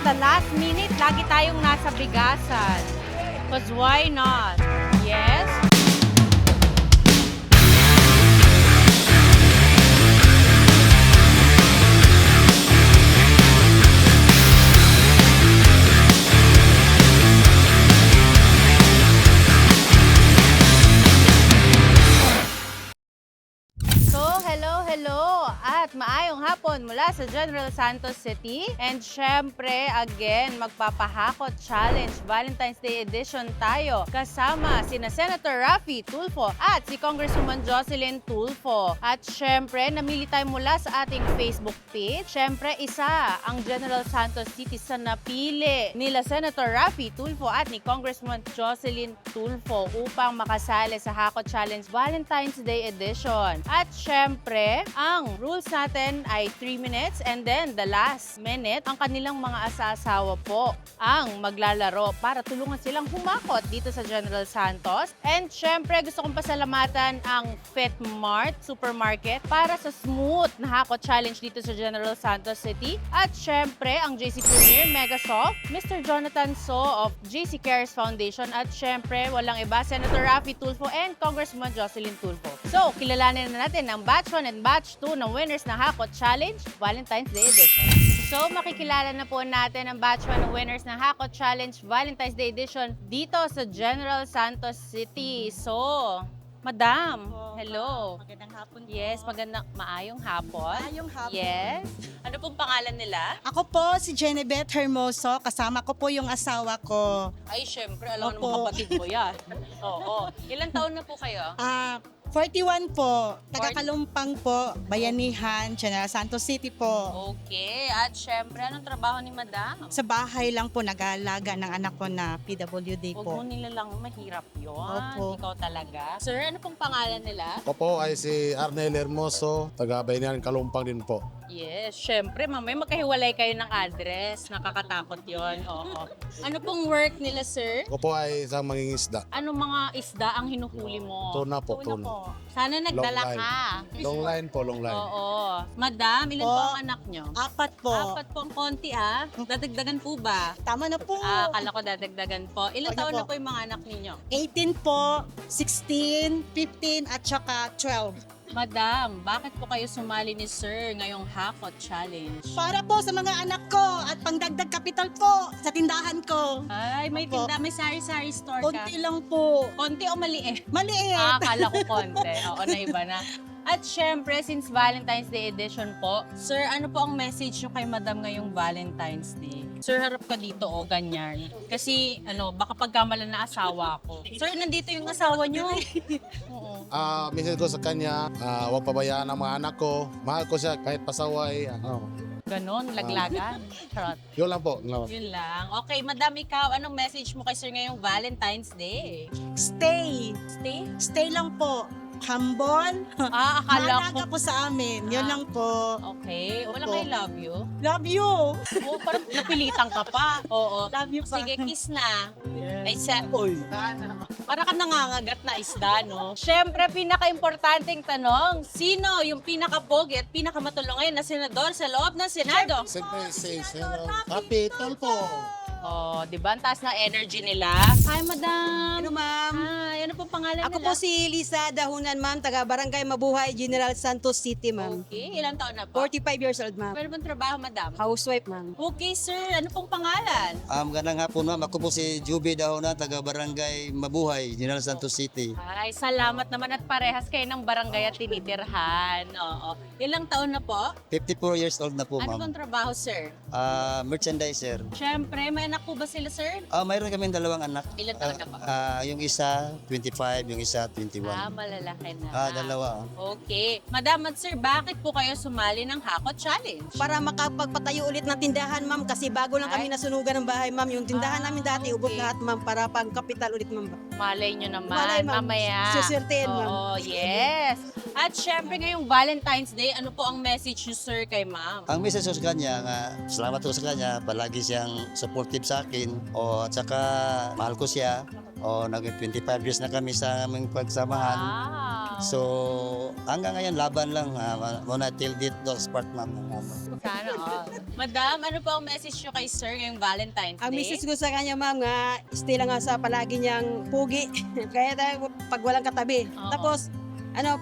the last minute, lagi tayong nasa bigasan. Cause why not? Yes? Hello! At maayong hapon mula sa General Santos City. And syempre, again, magpapahakot challenge Valentine's Day edition tayo. Kasama sina Senator Raffy Tulfo at si Congresswoman Jocelyn Tulfo. At syempre, namili tayo mula sa ating Facebook page. Syempre, isa ang General Santos City sa napili nila Senator Raffy Tulfo at ni Congresswoman Jocelyn Tulfo upang makasali sa Hakot Challenge Valentine's Day edition. At syempre, ang rules natin ay 3 minutes and then the last minute, ang kanilang mga asa-asawa po ang maglalaro para tulungan silang humakot dito sa General Santos. And syempre, gusto kong pasalamatan ang FitMart Supermarket para sa smooth na Hakot Challenge dito sa General Santos City. At syempre, ang JC Premier Megasoft, Mr. Jonathan So of JC Cares Foundation at syempre, walang iba, Senator Raffy Tulfo and Congresswoman Jocelyn Tulfo. So, kilalanin na natin ang Batch 1 and Batch 2 ng winners ng Hakot Challenge Valentine's Day Edition. So, makikilala na po natin ang Batch 1 ng winners ng Hakot Challenge Valentine's Day Edition dito sa General Santos City. So, Madam, hello. Magandang hapon po. Yes, maayong hapon. Maayong hapon. Yes. Ano pong pangalan nila? Ako po si Jenebeth Hermoso. Kasama ko po yung asawa ko. Ay, syempre, alam Opo. naman kapatid mo yan. Oo. Ilang taon na po kayo? 41 po. Taga-Kalumpang po. Bayanihan, General Santos City po. Okay. At syempre, anong trabaho ni Madam? Sa bahay lang po nag-aalaga ng anak ko na PWD Huwag mo po. nila lang mahirap yun. Opo. Ikaw talaga. Sir, ano pong pangalan nila? Ako po ay si Arnel Hermoso, taga-Bayanihan, Kalumpang din po. Yes, syempre, mamaya magkahiwalay kayo ng address. Nakakatakot yon. Oo. Ano pong work nila, sir? Ako po ay isang mangingisda. Ano mga isda ang hinuhuli mo? Tuna po, Una tuna. po. Sana nagdala Long line. ka. Long line po, long line. Oo. Madam, ilan Po. po ang anak nyo? 4 po. Apat po ang konti ah. Dadagdagan po ba? Tama na po. Akala ko dadagdagan po. Ilang Ano taon po? na po yung mga anak ninyo? 18 po, 16, 15 at saka 12. Madam, bakit po kayo sumali ni Sir ngayong Hakot Challenge? Para po sa mga anak ko at pangdagdag kapital po sa tindahan ko. Ay, may Opo. tinda, may sari-sari store ka. Konti lang po. Konti o maliit? Maliit. Akala ko konti. Oo, naiba na. At syempre, since Valentine's Day edition po, Sir, ano po ang message nyo kay Madam ngayong Valentine's Day? Sir, harap ka dito o ganyan. Kasi, baka pagkamalan na asawa ko. Sir, nandito yung asawa nyo. Oo. Message ko sa kanya, huwag pabayaan ang mga anak ko. Mahal ko siya kahit pasaway. Ganon, laglagan. Charot. Yun lang po. No. Yun lang. Okay, Madam, ikaw, anong message mo kay Sir ngayong Valentine's Day? Stay. Stay? Stay lang po. Humble. Akala ko. Maalaga po sa amin. Yun lang po. Okay, walang Opo. I love you. Love you. Oo, parang napilitan ka pa. Oo. Love you pa. Sige, kiss na. Ay, Oy. para ka nangangagat na isda, no? Siyempre, pinaka-importanting tanong, sino yung pinaka-pogi at pinaka-matulungay na senador sa loob ng Senado? Siyempre, si Capital po. Oh, di ba? Ang taas ng energy nila. Hi, madam. Ano ma'am? Hi, ano pong pangalan Ako nila? po si Lisa Dahunan ma'am, taga Barangay Mabuhay, General Santos City ma'am. Okay, ilang taon na po? 45 years old ma'am. Ano bang trabaho, madam? Housewife ma'am. Okay, sir. Ano pong pangalan? Magandang hapon ma'am. Ako po si Juby Dahona, taga Barangay Mabuhay, General Santos City. Ay, salamat naman at parehas kayo ng barangay at tinitirhan. Oo. Ilang taon na po? 54 years old na po Ano ma'am. bang trabaho, sir? Merchandiser. Siyempre, may anak po ba sila, sir? Mayroon kami dalawang anak. Ilan taon na po? Yung isa 25, yung isa 21. Malalaki na. Dalawa. Okay. Madam at sir, bakit po kayo sumali ng Hakot Challenge? Para makapagpatayo ulit ng tindahan ma'am kasi bago lang kami nasunugan ng bahay ma'am. Yung tindahan namin dati ubos okay. lahat ma'am para pangkapital ulit ma'am. Malay nyo naman, Malay, ma'am. mamaya. Susurtein, ma'am. Oo, yes. At syempre ngayong Valentine's Day, ano po ang message nyo, sir, kay ma'am? Ang message ko sa kanya, salamat ko sa kanya, palagi siyang supportive sa akin. At saka mahal ko siya. Nag 25 years na kami sa aming pagsamahan. Wow. So, hanggang ngayon, laban lang. Muna till dito sa part, ma'am. Sana all. Madam, ano po ang message nyo kay sir ngayong Valentine's Day? Ang message ko sa kanya, ma'am, nga stay lang nga sa palagi niyang pugi. Kaya tayo pag walang katabi. Oo. Tapos,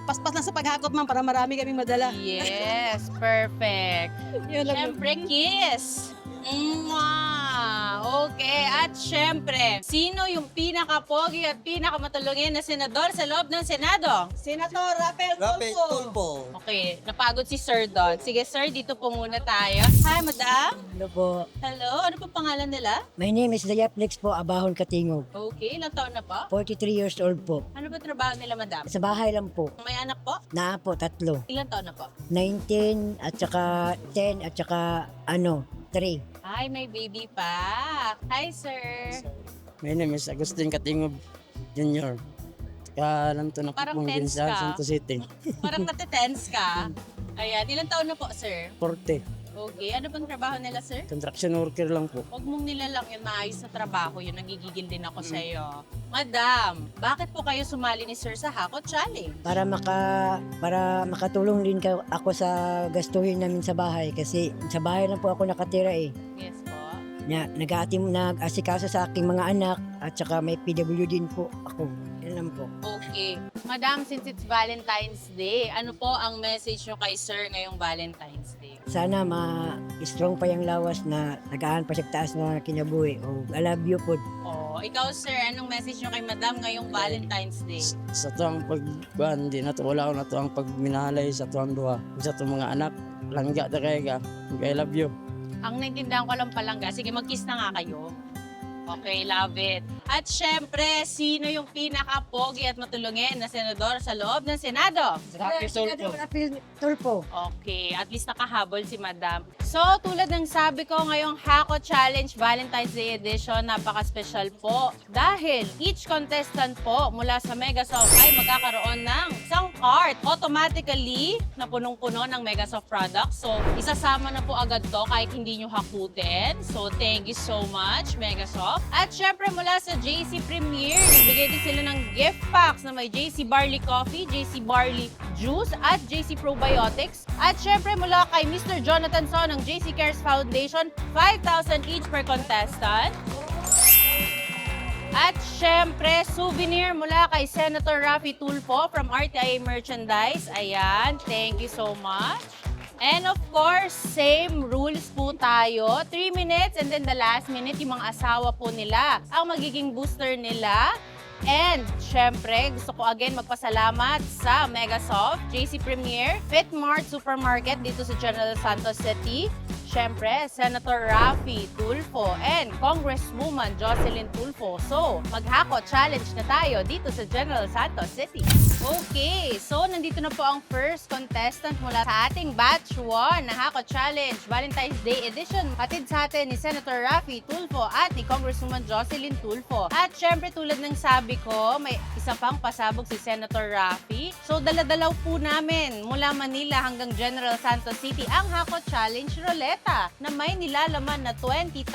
paspas lang sa paghakot, ma'am, para marami kaming madala. Yes, perfect. Yun lang. Siyempre, kiss! Mwah! Okay, at syempre, sino yung pinaka-pogi at pinaka-matulungin na senador sa loob ng Senado? Senator Rafael Rapi Tulfo. Tulpo. Okay, napagod si Sir Don. Sige, Sir, dito po muna tayo. Hi, Madam. Hello po. Hello, ano po pangalan nila? My name is Dayaplex po, Abahon Katingog. Okay, ilang taon na po? 43 years old po. Ano ba trabaho nila, Madam? Sa bahay lang po. May anak po? Na po, 3. Ilang taon na po? 19 at saka 10 at saka 3. Ay, may baby pa. Hi, Sir. My name is Agustin Katingob Jr. Lang to na Parang pong tense Ginsan, ka. Santo City. Parang natitense ka. Ayan, ilang taon na po, Sir? 40. Okay, ano bang trabaho nila, Sir? Construction worker lang po. Huwag mong nilalang yun, maayos sa trabaho yun, nagigigil din ako sa iyo. Madam, bakit po kayo sumali ni Sir sa Hakot Challenge? Para makatulong din ako sa gastuhin namin sa bahay kasi sa bahay lang po ako nakatira eh. Yes po. Nag-asikaso sa aking mga anak at saka may PW din po ako. Yan lang po. Okay. Madam, since it's Valentine's Day, ano po ang message nyo kay Sir ngayong Valentine's Day? Sana ma-strong pa yung lawas na nagaan pa siya taas na kinabuhi. O I love you po. Oh, ikaw, Sir, anong message nyo kay Madam ngayong Valentine's Day? Sa tuwang pagban, di na to, wala ko na tuwang pagminahalay sa tuwang duha. Sa tuwang mga anak, langga ta kaya ka. I love you. Ang naintindihan ko lang palangga, sige mag-kiss na nga kayo. Okay, love it. At syempre, sino yung pinaka-pogi at matulungin na senador sa loob ng Senado? Rapi Tulpo. Tulpo. Okay, at least nakahabol si Madam. So, tulad ng sabi ko, ngayong Hakot Challenge Valentine's Day Edition, napaka-special po. Dahil each contestant po mula sa Megasoft ay magkakaroon ng isang cart automatically na punong-puno ng Megasoft products. So, isasama na po agad to kahit hindi nyo hakutin. So, thank you so much, Megasoft. At syempre, mula sa JC Premier, nagbigay din sila ng gift packs na may JC Barley Coffee, JC Barley Juice, at JC Probiotics. At syempre, mula kay Mr. Jonathan So ng JC Cares Foundation, 5,000 each per contestant. At syempre, souvenir mula kay Senator Rafi Tulfo from RTIA Merchandise. Ayan, thank you so much. And of course, same rules po tayo. 3 minutes and then the last minute, yung mga asawa po nila ang magiging booster nila. And syempre, gusto ko again magpasalamat sa Megasoft, JC Premier, Fitmart Supermarket dito sa General Santos City. Syempre, Senator Rafi Tulfo and Congresswoman Jocelyn Tulfo. So, maghakot challenge na tayo dito sa General Santos City. Okay, so nandito na po ang first contestant mula sa ating batch 1 na Hakot Challenge Valentine's Day Edition. Hatid sa atin ni Senator Rafi Tulfo at ni Congresswoman Jocelyn Tulfo. At syempre, tulad ng sabi ko, may isa pang pasabog si Senator Rafi. So, daladalaw po namin mula Manila hanggang General Santos City ang Hakot Challenge Roulette na may nilalaman na 20,000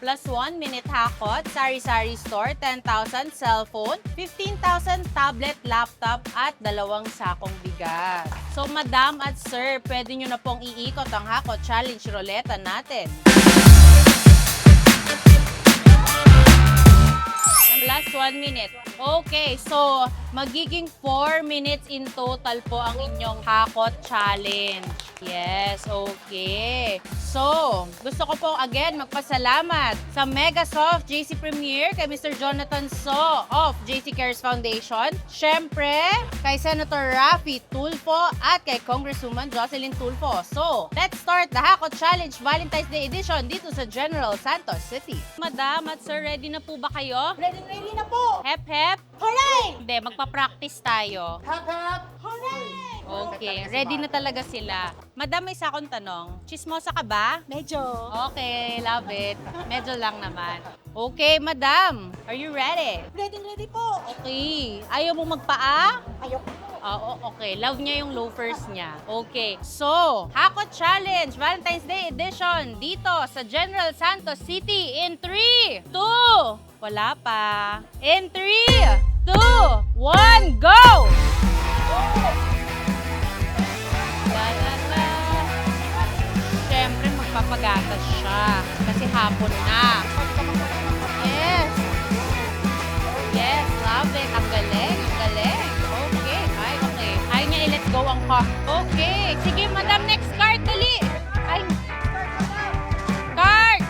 plus 1 minute hakot, sari-sari store, 10,000 cellphone, 15,000 tablet, laptop, at 2 sakong bigas. So, Madam at Sir, pwede nyo na pong iikot ang Hakot Challenge Roulette natin. Last 1 minute. Okay, so magiging 4 minutes in total po ang inyong Hakot Challenge. Yes, okay. So, gusto ko po again magpasalamat sa Megasoft JC Premier, kay Mr. Jonathan So of JC Cares Foundation, syempre kay Senator Rafi Tulfo at kay Congresswoman Jocelyn Tulfo. So, let's start the Hakot Challenge Valentine's Day Edition dito sa General Santos City. Madam at Sir, ready na po ba kayo? Ready na po! Hep, hep. Hooray! Hindi, magpa-practice tayo. Hap, hap! Hooray! Okay, ready na talaga sila. Madam, may isa akong tanong. Chismosa ka ba? Medyo. Okay, love it. Medyo lang naman. Okay, madam. Are you ready? Ready po. Okay. Ayaw mo magpaa? Ayoko. Oo, okay. Love niya yung loafers niya. Okay. So, Hakot Challenge Valentine's Day Edition dito sa General Santos City in 3, 2, wala pa. In 3, 2, 1, go! La la la. Siyempre, magpapagatas siya. Kasi hapon na. Yes. Yes, love it. Ang galing, ang galing. Okay, ay, okay. Ayaw niya i-let go ang car. Okay. Sige, madam, next card, dali. Ay. Card!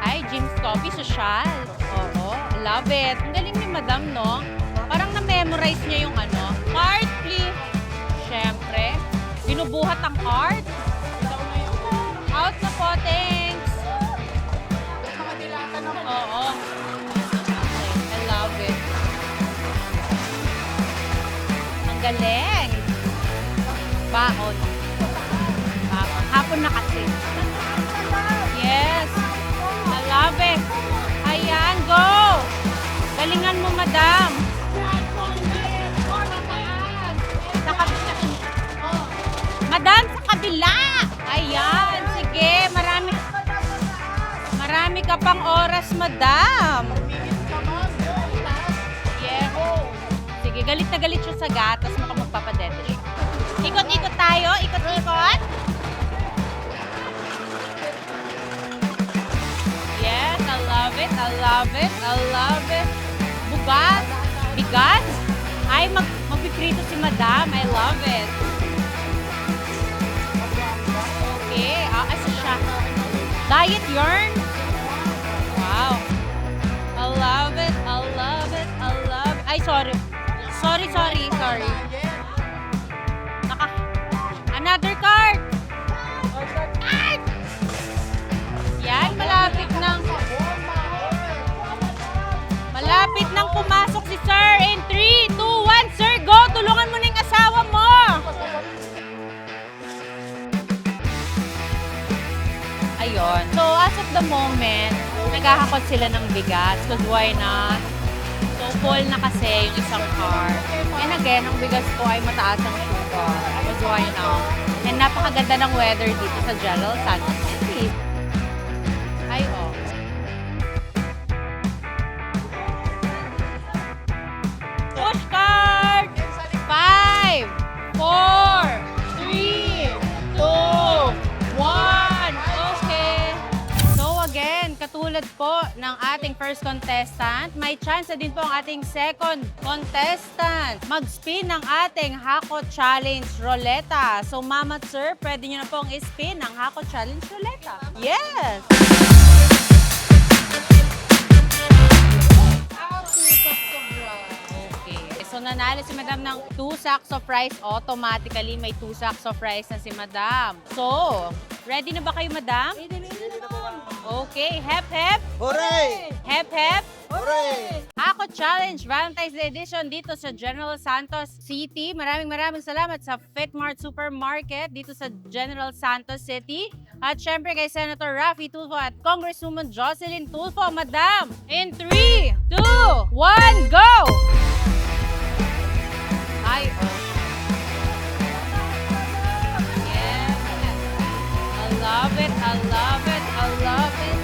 Ay, Jim's Coffee Social. Oo, love it. Ang galing ni madam, no? Parang na-memorize niya yung ano. Card, please. Siyempre, binubuhat ang card. Out na po, thanks. Oo. I love it. Ang galing. Baon. Baon. Hapon na kasi. Yes. I love it. Ayan, go. Galingan mo, madam. Sa kabila. Madam, sa kabila. Ayan, sige. Marami ka pang oras, madam. Yeah. Sige, galit na galit siya sa gatas. Mukhang magpapadete siya. Ikot-ikot tayo. Ikot-ikot. Yes, I love it. I love it. I love it. Bugas. Bigas. Ay, magpiprito si madam. I love it. Okay. Asa siya? Diet yarn? Wow. I love it. I love it. I love it. Ay, sorry. Sorry. Another card. Card! Yan, malapit nang pumasok si sir. In 3, 2, 1, sir, go! Tulungan mo na yung asawa mo. Ayun. So, as of the moment, naghahakot sila ng bigas. Because why not? So, full na kasi yung isang car. And again, ang bigas ko ay mataas ang sugar. Because why not? And napakaganda ng weather dito sa General Santos City. Ay, oh. Push card! 5, 4, 3, 2, 1. Okay. So again, katulad po ng ating first contestant, may chance na din po ang ating second contestant mag-spin ng ating Hako Challenge Roleta. So mama at sir, pwede nyo na pong i-spin ang Hako Challenge Roleta. Yes! Okay. So nanalo si madam ng 2 sacks of rice. Automatically, may 2 sacks of rice na si madam. So, ready na ba kayo, madam? Ready na po. Okay. Hep, hep. Hooray! Hep, hep. Hooray! Hako Challenge Valentine's Day Edition dito sa General Santos City. Maraming salamat sa Fitmart Supermarket dito sa General Santos City. At syempre kay Senator Raffy Tulfo at Congresswoman Jocelyn Tulfo. Madam, in 3, 2, 1, go! Ay, oh. Yes. I love it, I love it, I love it.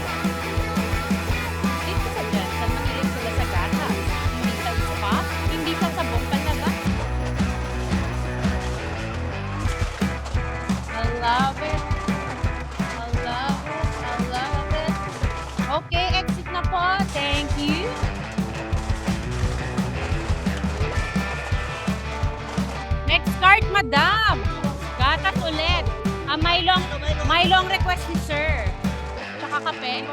Dito sa Jensen, mahilig sila sa gatas. Hindi sa spa, hindi sa sabong talaga. I love it. I love it, I love it. Okay, exit na po. Thank you. Next card, madam. Gatas ulit. Milo ang request ni sir. Tsaka kape.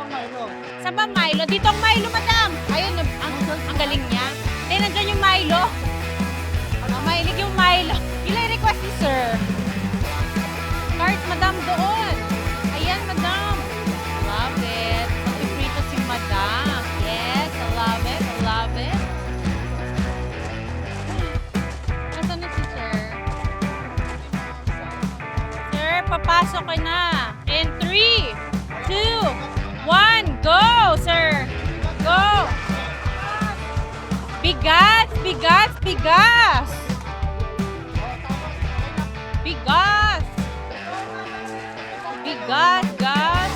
Saan ba Milo? Dito ang Milo, madam. Ayun, ang galing niya. Eh, nandyan yung Milo. Mahilig yung Milo. Ilang request ni sir? Card, madam, doon. Ayan, madam. Love it. Magpiprito si madam. Yes, I love it. I love it. Nasaan na si sir? Sir, papasok ka na. In 3, 2, 1, go, sir. Go. Bigas, bigas, bigas. Bigas. Bigas, gas.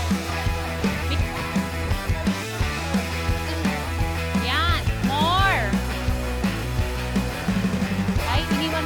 Yan, more. Ay, iniwan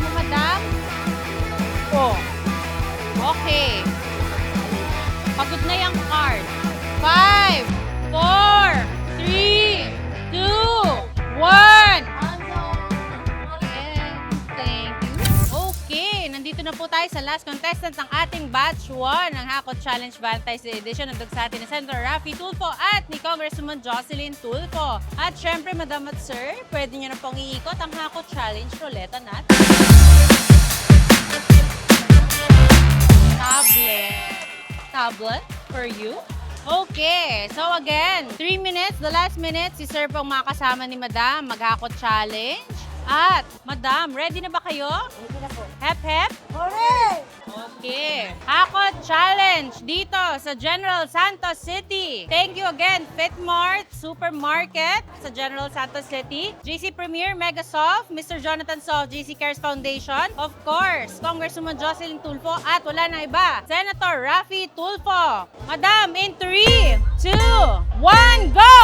tayo sa last contestant ng ating batch 1 ng Hakot Challenge Valentine's Day Edition. Nandun sa atin ni Senator Raffy Tulfo at ni Congresswoman Jocelyn Tulfo. At syempre, Madam at Sir, pwede nyo na pong iikot ang Hakot Challenge ruleta natin. Tablet for you. Okay, so again, 3 minutes, the last minute, si Sir pong makasama ni Madam, maghakot challenge. At, Madam, ready na ba kayo? Ready na po. Hep, hep? Hooray! Okay. Hakot challenge dito sa General Santos City. Thank you again, Fitmart Supermarket sa General Santos City, GC Premier Megasoft, Mr. Jonathan Soft, GC Cares Foundation, of course, Congresswoman Jocelyn Tulfo, at wala na iba, Senator Raffy Tulfo. Madam, in 3, 2, 1, go!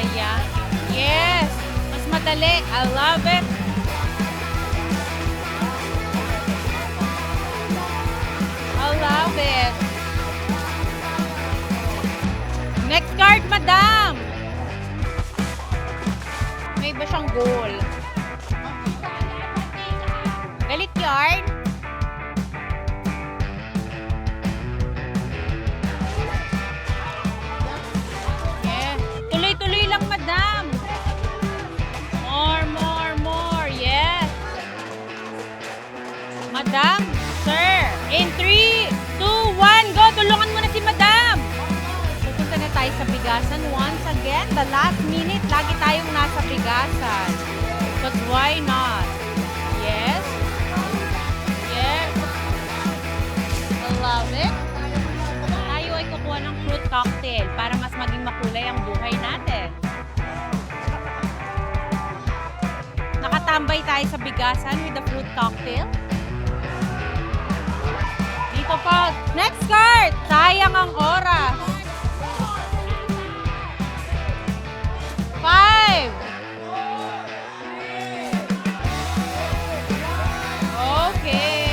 Ayan. Yes! Mas madali. I love it. I love it. Next card, Madam. May iba siyang goal. Galit card. Yeah. Tuloy-tuloy lang, Madam. More. Yes. Madam, Sir. In 3, 2, 1, go! Tulungan mo na si Madam! Pupunta na tayo sa bigasan once again. The last minute, lagi tayong nasa bigasan. But why not? Yes? Yes? I love it. Tayo ay kukuha ng fruit cocktail para mas maging makulay ang buhay natin. Nakatambay tayo sa bigasan with the fruit cocktail. Dito pa. Next card! Sayang ang oras. 5. Okay.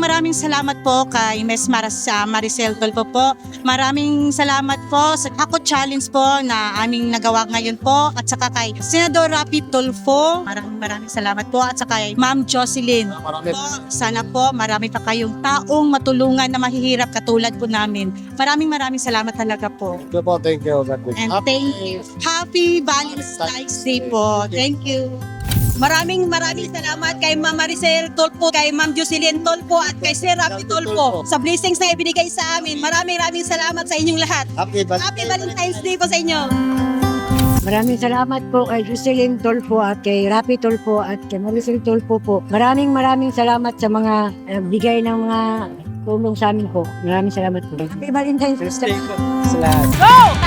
Maraming salamat po kay Ms. Maricel Tulfo po. Maraming salamat po sa Hakot Challenge po na aming nagawa ngayon po at saka kay Senador Raffy Tulfo. Maraming salamat po at saka kay Ma'am Jocelyn po. Sana po marami pa kayong taong matulungan na mahihirap katulad po namin. Maraming salamat talaga po. Thank you. And thank you. Happy Valentine's Day po. Thank you. Maraming salamat kay Ma'am Maricel Tulfo, kay Ma'am Jocelyn Tulfo at kay Sir Raffy Tulfo sa blessings na ibinigay sa amin. Maraming salamat sa inyong lahat. Happy Valentine's Day po sa inyo. Maraming salamat po kay Jocelyn Tulfo at kay Raffy Tulfo at kay Maricel Tulfo po. Maraming salamat sa mga bigay ng mga tulong sa amin po. Maraming salamat po. Happy Valentine's Day. Go!